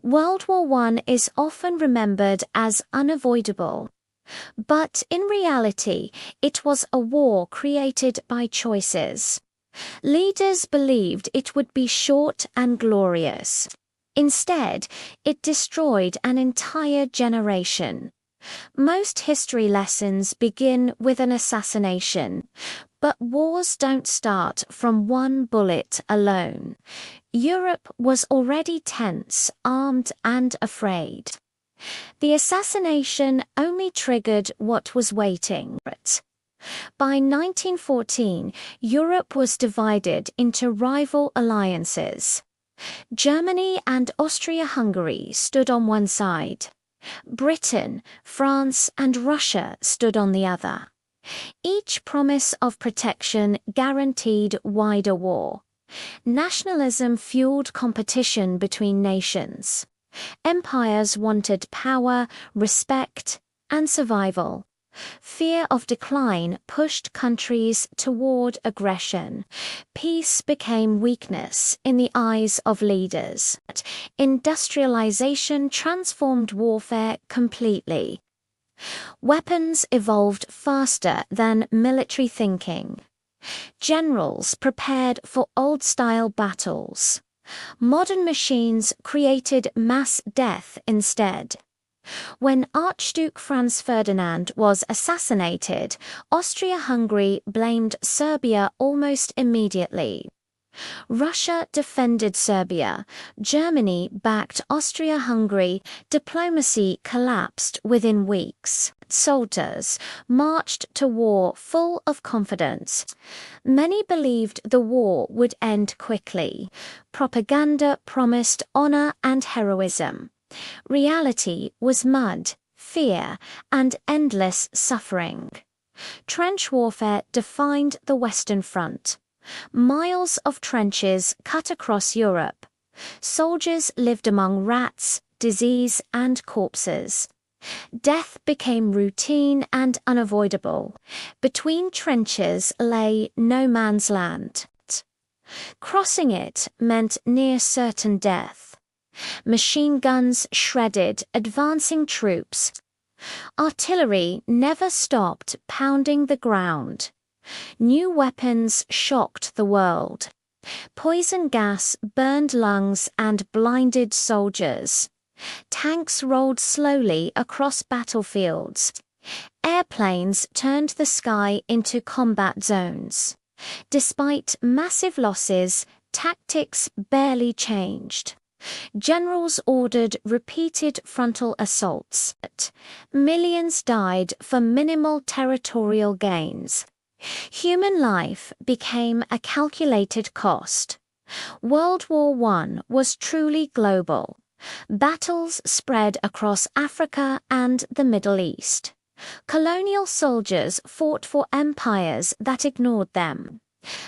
World War I is often remembered as unavoidable, but in reality, it was a war created by choices. Leaders believed it would be short and glorious. Instead, it destroyed an entire generation. Most history lessons begin with an assassination, but wars don't start from one bullet alone. Europe was already tense, armed, and afraid. The assassination only triggered what was waiting. By 1914, Europe was divided into rival alliances. Germany and Austria-Hungary stood on one side. Britain, France, and Russia stood on the other. Each promise of protection guaranteed wider war. Nationalism fueled competition between nations. Empires wanted power, respect, and survival. Fear of decline pushed countries toward aggression. Peace became weakness in the eyes of leaders. Industrialization transformed warfare completely. Weapons evolved faster than military thinking. Generals prepared for old-style battles. Modern machines created mass death instead. When Archduke Franz Ferdinand was assassinated, Austria-Hungary blamed Serbia almost immediately. Russia defended Serbia. Germany backed Austria-Hungary. Diplomacy collapsed within weeks. Soldiers marched to war full of confidence. Many believed the war would end quickly. Propaganda promised honor and heroism. Reality was mud, fear, and endless suffering. Trench warfare defined the Western Front. Miles of trenches cut across Europe. Soldiers lived among rats, disease, and corpses. Death became routine and unavoidable. Between trenches lay no man's land. Crossing it meant near certain death. Machine guns shredded advancing troops. Artillery never stopped pounding the ground. New weapons shocked the world. Poison gas burned lungs and blinded soldiers. Tanks rolled slowly across battlefields. Airplanes turned the sky into combat zones. Despite massive losses, tactics barely changed. Generals ordered repeated frontal assaults. Millions died for minimal territorial gains. Human life became a calculated cost. World War I was truly global. Battles spread across Africa and the Middle East. Colonial soldiers fought for empires that ignored them.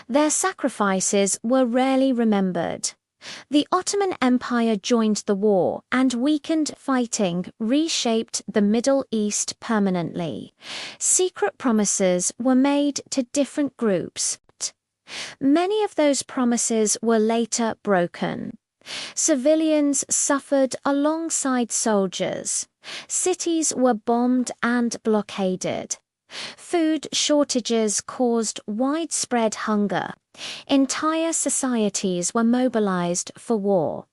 Their sacrifices were rarely remembered. The Ottoman Empire joined the war, and weakened fighting reshaped the Middle East permanently. Secret promises were made to different groups. Many of those promises were later broken. Civilians suffered alongside soldiers. Cities were bombed and blockaded. Food shortages caused widespread hunger. Entire societies were mobilized for war.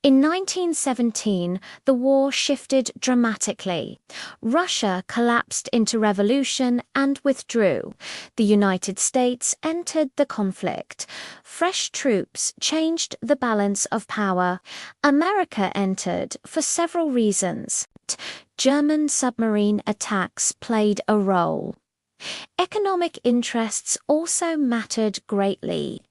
In 1917, the war shifted dramatically. Russia collapsed into revolution and withdrew. The United States entered the conflict. Fresh troops changed the balance of power. America entered for several reasons. German submarine attacks played a role. Economic interests also mattered greatly.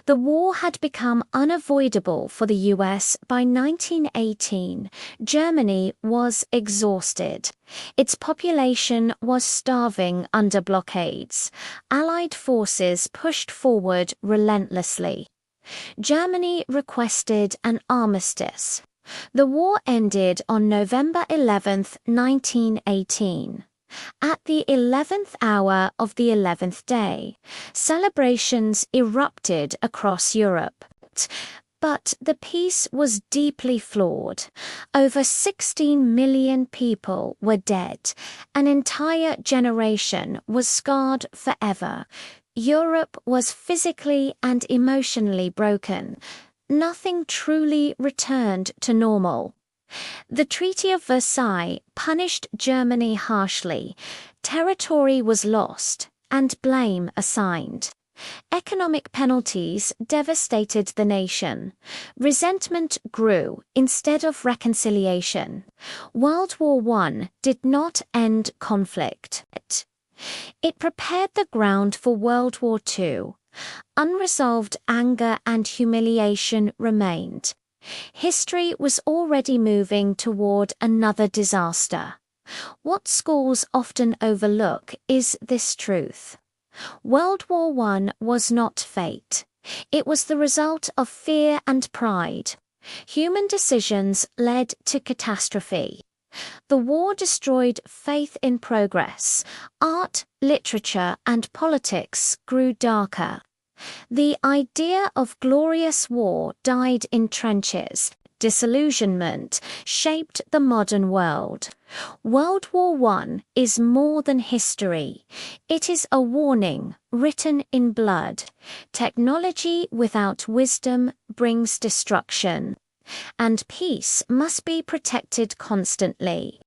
The war had become unavoidable for the US by 1918. Germany was exhausted. Its population was starving under blockades. Allied forces pushed forward relentlessly. Germany requested an armistice. The war ended on November 11, 1918. At the 11th hour of the 11th day, celebrations erupted across Europe. But the peace was deeply flawed. Over 16 million people were dead. An entire generation was scarred forever. Europe was physically and emotionally broken. Nothing truly returned to normal. The Treaty of Versailles punished Germany harshly. Territory was lost, and blame assigned. Economic penalties devastated the nation. Resentment grew instead of reconciliation. World War I did not end conflict. It prepared the ground for World War II. Unresolved anger and humiliation remained. History was already moving toward another disaster. What schools often overlook is this truth. World War I was not fate. It was the result of fear and pride. Human decisions led to catastrophe. The war destroyed faith in progress. Art, literature, and politics grew darker. The idea of glorious war died in trenches. Disillusionment shaped the modern world. World War I is more than history. It is a warning written in blood. Technology without wisdom brings destruction, and peace must be protected constantly.